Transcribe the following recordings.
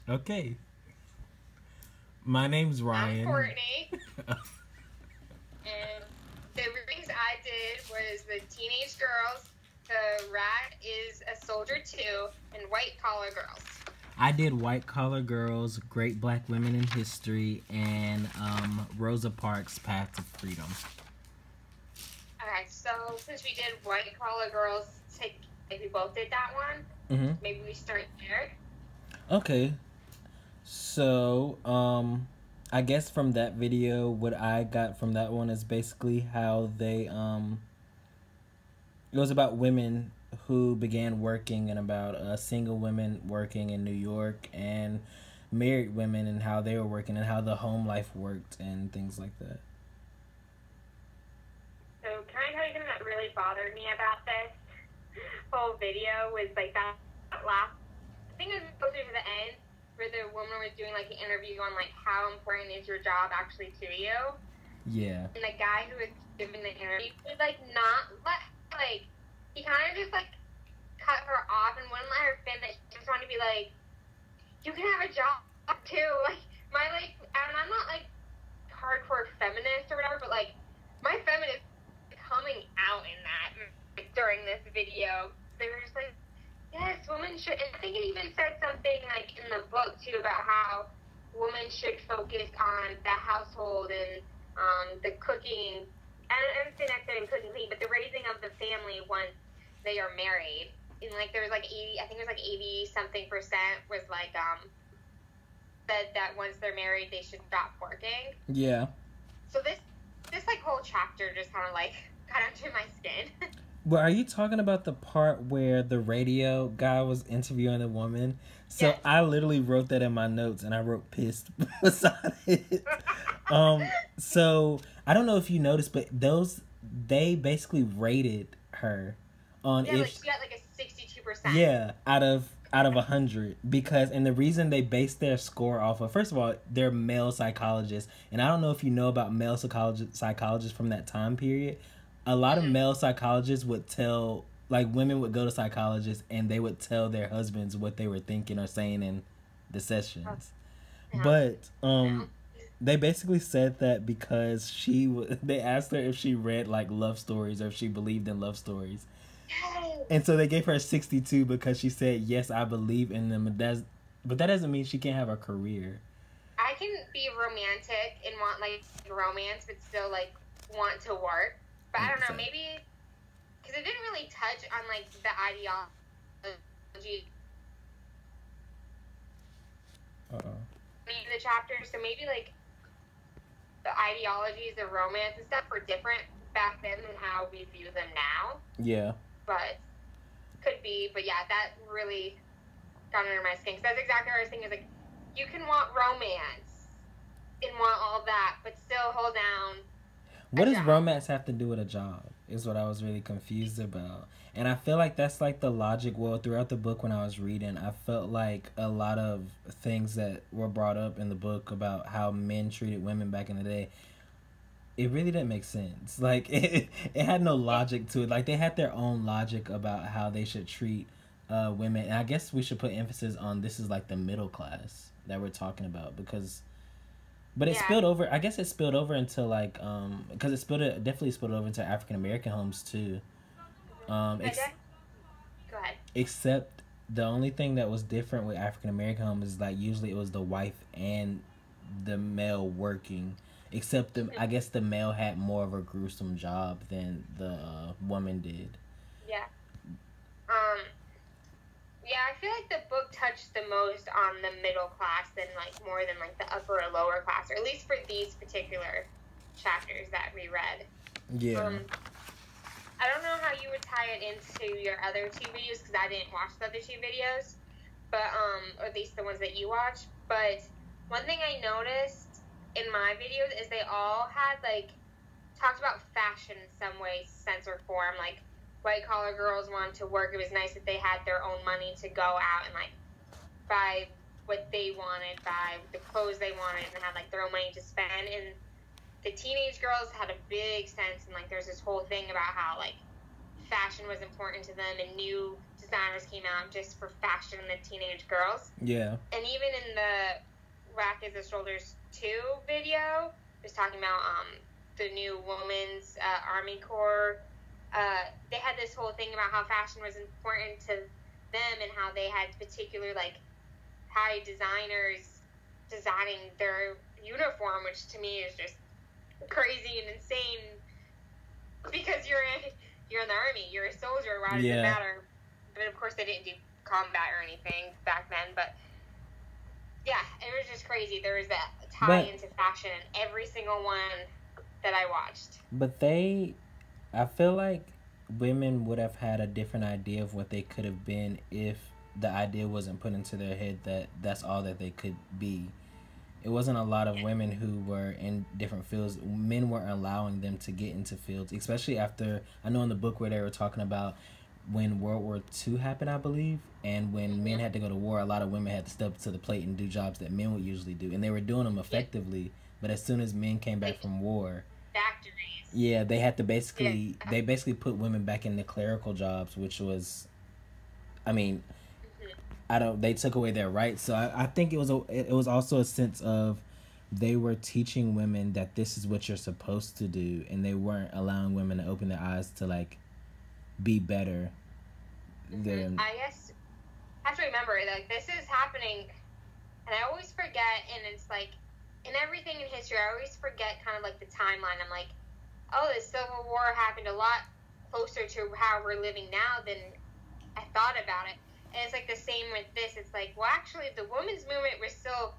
Okay. My name's I'm Ryan. Courtney, and the readings I did was the Teenage Girls, The Rat is a Soldier Too, and White Collar Girls. I did White Collar Girls, Great Black Women in History, and Rosa Parks' Path to Freedom. Okay, so since we did White Collar Girls, we both did that one. Mm-hmm. Maybe we start there. Okay. So, I guess from that video, what I got from that one is basically how they, it was about women who began working and about single women working in New York and married women and how they were working and how the home life worked and things like that. So can I tell you something that really bothered me about this whole video was like that last, I think it was closer to the end, where the woman was doing like an interview on like how important is your job actually to you. Yeah. And the guy who was giving the interview was like not let like he kind of just like cut her off and wouldn't let her finish. He just wanted to be like, you can have a job too. Like my like, and I'm not like hardcore feminist or whatever, but like my feminist coming out in that like, during this video, they were just like, yes, women should. And I think it even said something like in the book too about how women should focus on the household and the cooking. I'm saying that in cooking clean, but the raising of the family once they are married. And like there was like 80, I think it was like 80-something% was like said that once they're married they should stop working. Yeah. So this like whole chapter just kind of like got under my skin. Well, are you talking about the part where the radio guy was interviewing the woman? So Yes. I literally wrote that in my notes, and I wrote "pissed" beside it. So I don't know if you noticed, but they basically rated her on Yeah, if like she got like a 62%. yeah out of 100 because and the reason they based their score off of, first of all, they're male psychologists, and I don't know if you know about male psychologists from that time period. A lot of male psychologists would tell, like, women would go to psychologists and they would tell their husbands what they were thinking or saying in the sessions. Yeah. But they basically said that because they asked her if she read like love stories or if she believed in love stories. Yes. And so they gave her a 62 because she said, yes, I believe in them. But that doesn't mean she can't have a career. I can be romantic and want like romance, but still like want to work. But I don't know, maybe because it didn't really touch on like the ideology in the chapter. So maybe like the ideologies of romance and stuff were different back then than how we view them now. Yeah. But could be. But yeah, that really got under my skin. Because that's exactly what I was thinking. Is like you can want romance and want all that, but still hold down. What does romance have to do with a job? Is what I was really confused about. And I feel like that's like the logic. Well, throughout the book when I was reading, I felt like a lot of things that were brought up in the book about how men treated women back in the day, it really didn't make sense. Like, it had no logic to it. Like, they had their own logic about how they should treat women. And I guess we should put emphasis on this is like the middle class that we're talking about because... But it spilled over. I guess it spilled over into like because it definitely spilled over into African American homes too. Go ahead. Except the only thing that was different with African American homes is like usually it was the wife and the male working. Except I guess the male had more of a gruesome job than the woman did. Yeah. Yeah, I feel like the book touched the most on the middle class than like more than like the upper or lower class, or at least for these particular chapters that we read. Yeah. I don't know how you would tie it into your other two videos because I didn't watch the other two videos, but or at least the ones that you watched. But one thing I noticed in my videos is they all had like talked about fashion in some way, sense, or form, like. White collar girls wanted to work. It was nice that they had their own money to go out and like buy what they wanted, buy the clothes they wanted, and had like their own money to spend. And the teenage girls had a big sense, and like there's this whole thing about how like fashion was important to them and new designers came out just for fashion and the teenage girls. Yeah. And even in the Whack is the Shoulders 2 video, was talking about the new Women's Army Corps. They had this whole thing about how fashion was important to them and how they had particular, like, high designers designing their uniform, which to me is just crazy and insane because you're in the army, you're a soldier, why does it matter? But of course they didn't do combat or anything back then, but yeah, it was just crazy. There was that tie into fashion in every single one that I watched. But I feel like women would have had a different idea of what they could have been if the idea wasn't put into their head that that's all that they could be. It wasn't a lot of women who were in different fields. Men weren't allowing them to get into fields, especially after, I know in the book where they were talking about when World War II happened, I believe, and when men had to go to war, a lot of women had to step to the plate and do jobs that men would usually do, and they were doing them effectively, but as soon as men came back from war, factories. Yeah, they had to they basically put women back in the clerical jobs, which was, I mean, they took away their rights. So I think it was also a sense of they were teaching women that this is what you're supposed to do, and they weren't allowing women to open their eyes to, like, be better than. I guess I have to remember, like, this is happening, and I always forget, and it's like, in everything in history, I always forget kind of, like, the timeline. I'm like, oh, the Civil War happened a lot closer to how we're living now than I thought about it. And it's like the same with this. It's like, well, actually, the women's movement was still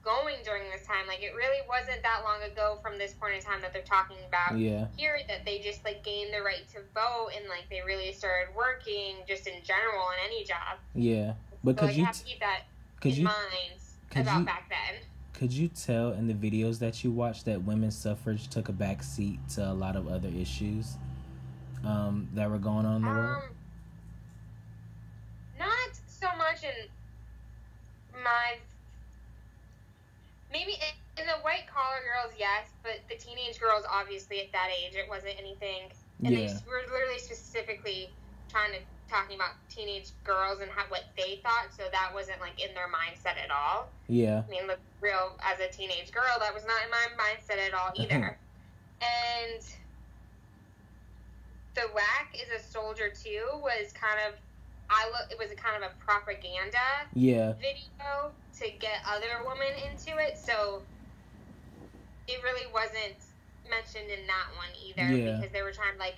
going during this time. Like, it really wasn't that long ago from this point in time that they're talking about here, that they just, like, gained the right to vote and, like, they really started working just in general in any job. Yeah. But so, like, you have to keep that in mind about back then. Could you tell in the videos that you watched that women's suffrage took a back seat to a lot of other issues that were going on in the world? Not so much in my... Maybe in the white-collar girls, yes, but the teenage girls, obviously, at that age, it wasn't anything. And they were literally specifically talking about teenage girls and what they thought, so that wasn't, like, in their mindset at all. Yeah. I mean, look, real, as a teenage girl, that was not in my mindset at all either. And the Whack is a Soldier too was kind of, it was a kind of a propaganda video to get other women into it, so it really wasn't mentioned in that one either, because they were trying to, like,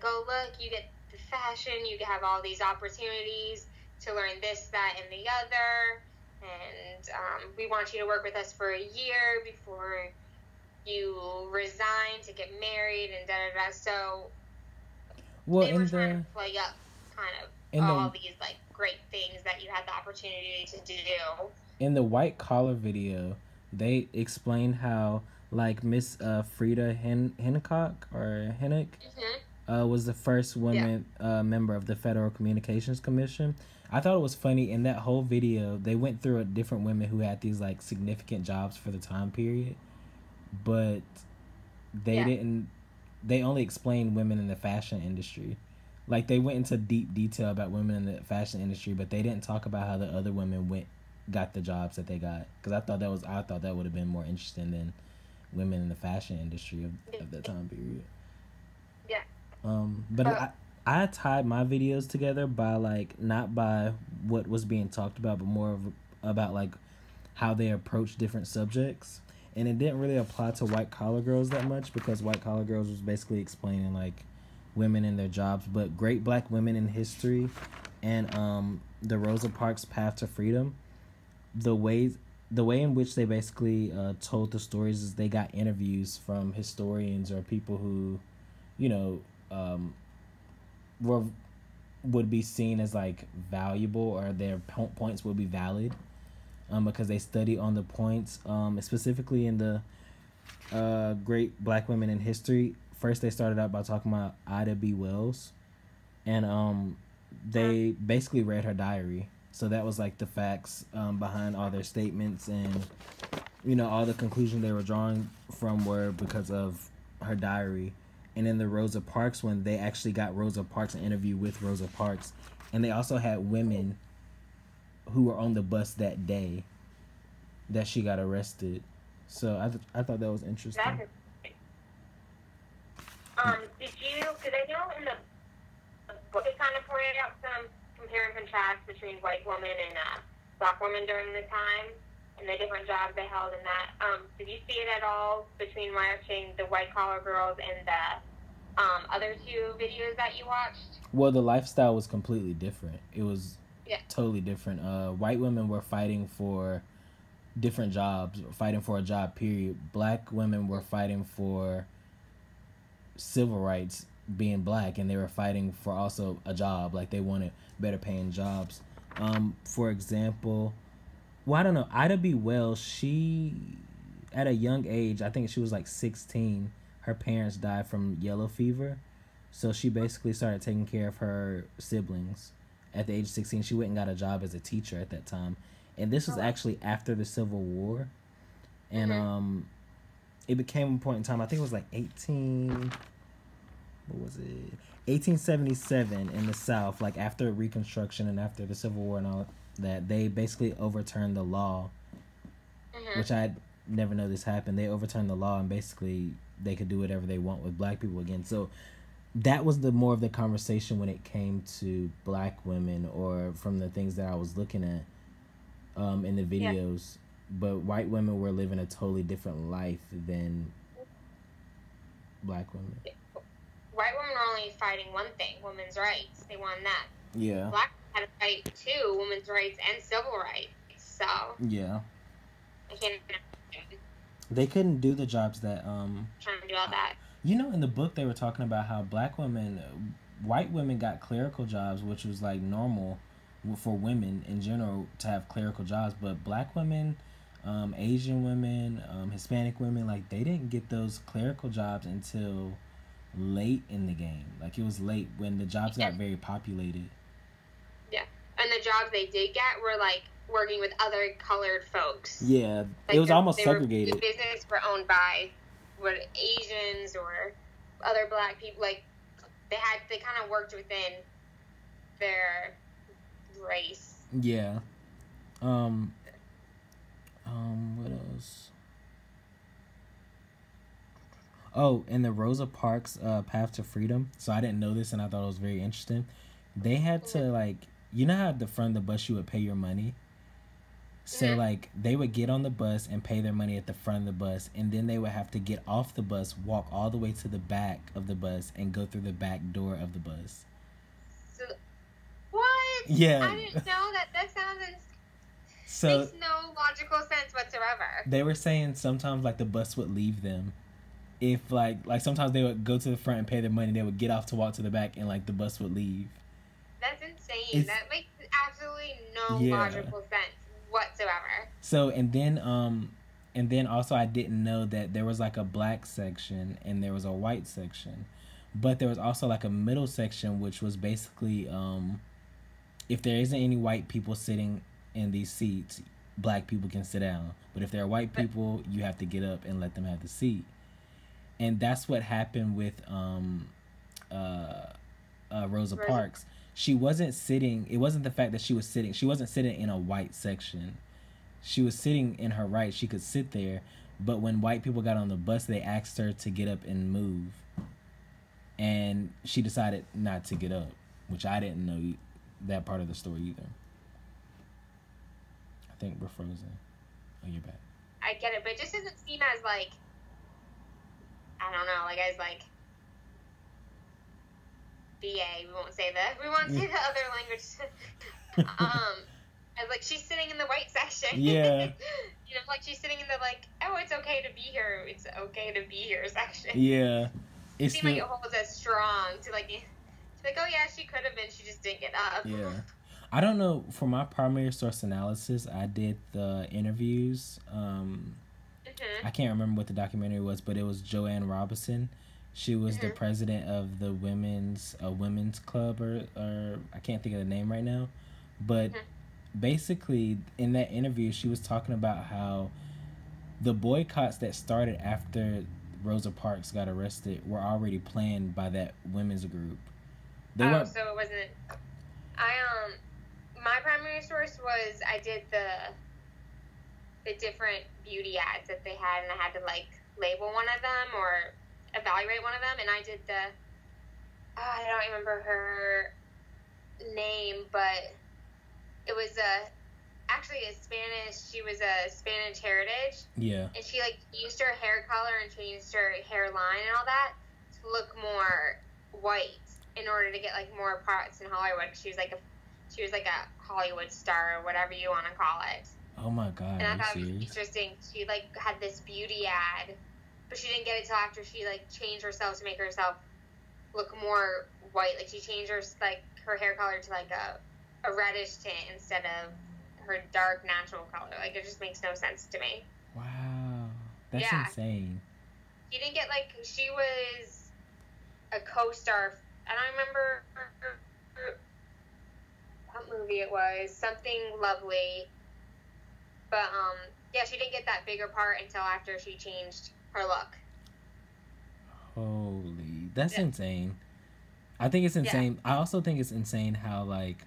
oh, look, you get the fashion, you have all these opportunities to learn this, that, and the other, and we want you to work with us for a year before you resign to get married, and da-da-da, so they were trying to play up kind of all these, like, great things that you had the opportunity to do. In the white collar video, they explained how, like, Miss Frida Hennick was the first woman member of the Federal Communications Commission. I thought it was funny in that whole video, they went through different women who had these, like, significant jobs for the time period, but they only explained women in the fashion industry. Like, they went into deep detail about women in the fashion industry, but they didn't talk about how the other women got the jobs that they got. Because I thought that would have been more interesting than women in the fashion industry of that time period. Yeah. But I tied my videos together by, like, not by what was being talked about, but more about, like, how they approach different subjects. And it didn't really apply to white collar girls that much, because white collar girls was basically explaining, like, women and their jobs. But Great Black Women in History and the Rosa Parks Path to Freedom, the way in which they basically told the stories is they got interviews from historians or people who, you know, would be seen as, like, valuable, or their points would be valid, because they study on the points, specifically in the Great Black Women in History. First, they started out by talking about Ida B. Wells, and they basically read her diary. So that was, like, the facts behind all their statements, and, you know, all the conclusions they were drawing from were because of her diary. And in the Rosa Parks one, they actually got Rosa Parks, an interview with Rosa Parks, And they also had women who were on the bus that day that she got arrested. So I thought that was interesting. That's did I know in the book it kind of pointed out some compare and contrast between white women and black women during the time and the different jobs they held in that. Did you see it at all between watching the White Collar Girls and the other two videos that you watched? Well, the lifestyle was completely different. It was totally different. White women were fighting for different jobs, fighting for a job, period. Black women were fighting for civil rights, being black, and they were fighting for also a job. Like, they wanted better paying jobs. For example, well, I don't know, Ida B. Wells, she, at a young age, I think she was like 16, her parents died from yellow fever. So she basically started taking care of her siblings. At the age of 16, she went and got a job as a teacher at that time. And this was actually after the Civil War. And it became a point in time, I think it was like 1877 in the South, like after Reconstruction and after the Civil War and all that, they basically overturned the law, which I never know this happened. They overturned the law and basically they could do whatever they want with black people again. So that was the more of the conversation when it came to black women, or from the things that I was looking at in the videos. But white women were living a totally different life than black women. White women were only fighting one thing, women's rights. They won that. Yeah. Black had to fight too, women's rights and civil rights. So yeah, I can't. They couldn't do the jobs that Trying to do all that. You know, in the book they were talking about how black women, white women got clerical jobs, which was like normal for women in general to have clerical jobs, but black women, Asian women, Hispanic women, like, they didn't get those clerical jobs until late in the game. Like, it was late when the jobs got very populated. Yeah, and the jobs they did get were like working with other colored folks. Yeah, like it was almost segregated. The business were owned by what, Asians or other black people. Like, they kind of worked within their race. Yeah. What else? Oh, and the Rosa Parks Path to Freedom. So I didn't know this, and I thought it was very interesting. They had to, like, you know how at the front of the bus you would pay your money? So, like, they would get on the bus and pay their money at the front of the bus, and then they would have to get off the bus, walk all the way to the back of the bus, and go through the back door of the bus. So, what? Yeah. I didn't know that. That sounds so makes no logical sense whatsoever. They were saying sometimes, like, the bus would leave them. If, like sometimes they would go to the front and pay their money, they would get off to walk to the back, and, like, the bus would leave. That's insane. That makes absolutely no logical sense whatsoever. So, and then also I didn't know that there was, like, a black section and there was a white section. But there was also, like, a middle section, which was basically, if there isn't any white people sitting in these seats, black people can sit down. But if there are white people, you have to get up and let them have the seat. And that's what happened with Rosa Parks. She wasn't sitting, it wasn't the fact that she was sitting, she wasn't sitting in a white section. She was sitting in her right, she could sit there, but when white people got on the bus, they asked her to get up and move. And she decided not to get up, which I didn't know that part of the story either. I think we're frozen. Oh, you're back. I get it, but it just doesn't seem as, like, I don't know, like, as, like, BA, we won't say the other language. As, like, she's sitting in the white section. Yeah. You know, like, she's sitting in the, like, oh, it's okay to be here. It's okay to be here section. Yeah. It seemed like it holds as strong to, like, oh, yeah, she could have been. She just didn't get up. Yeah. I don't know. For my primary source analysis, I did the interviews. I can't remember what the documentary was, but it was Joanne Robinson. She was the president of the women's club, or I can't think of the name right now. But basically, in that interview, she was talking about how the boycotts that started after Rosa Parks got arrested were already planned by that women's group. So it wasn't... My primary source was I did the different beauty ads that they had, and I had to like label one of them or evaluate one of them, and I did I don't remember her name, but it was actually a Spanish. She was a Spanish heritage. Yeah. And she like used her hair color and changed her hairline and all that to look more white in order to get like more parts in Hollywood. She was like a Hollywood star or whatever you want to call it. Oh my God. And I thought serious? it was interesting. She like had this beauty ad, but she didn't get it till after she like changed herself to make herself look more white. Like she changed her hair color to like a reddish tint instead of her dark natural color. Like it just makes no sense to me. Wow. That's insane. She didn't get she was a co-star. I don't remember what movie it was. Something Lovely. But yeah, she didn't get that bigger part until after she changed her look. Holy, that's insane. I think it's insane. Yeah. I also think it's insane how I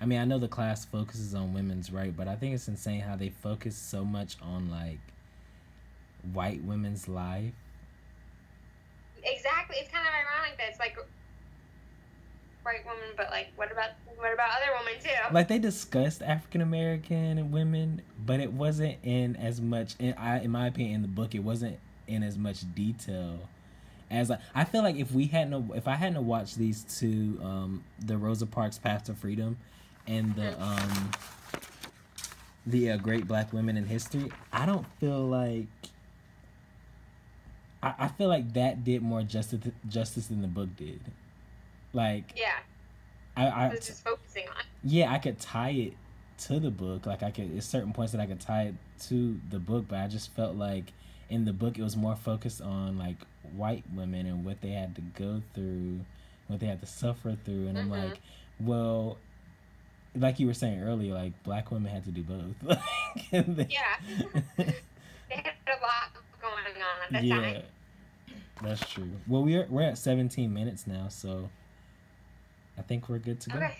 mean, I know the class focuses on women's right, but I think it's insane how they focus so much on white women's life. Exactly. It's kind of ironic that it's white women, but what about other women too? They discussed African American women, but it wasn't in as much. In my opinion, in the book, it wasn't in as much detail as I feel like if I hadn't watched these two, the Rosa Parks Path to Freedom, and the Great Black Women in History, I don't feel like. I feel like that did more justice than the book did. Yeah. I was just focusing on. Yeah, I could tie it to the book. There's certain points that I could tie it to the book, but I just felt like in the book it was more focused on white women and what they had to go through, what they had to suffer through, and I'm like, well, like you were saying earlier, black women had to do both. Yeah. They had a lot going on at the time. That's true. Well, we're at 17 minutes now, so I think we're good to go. Okay.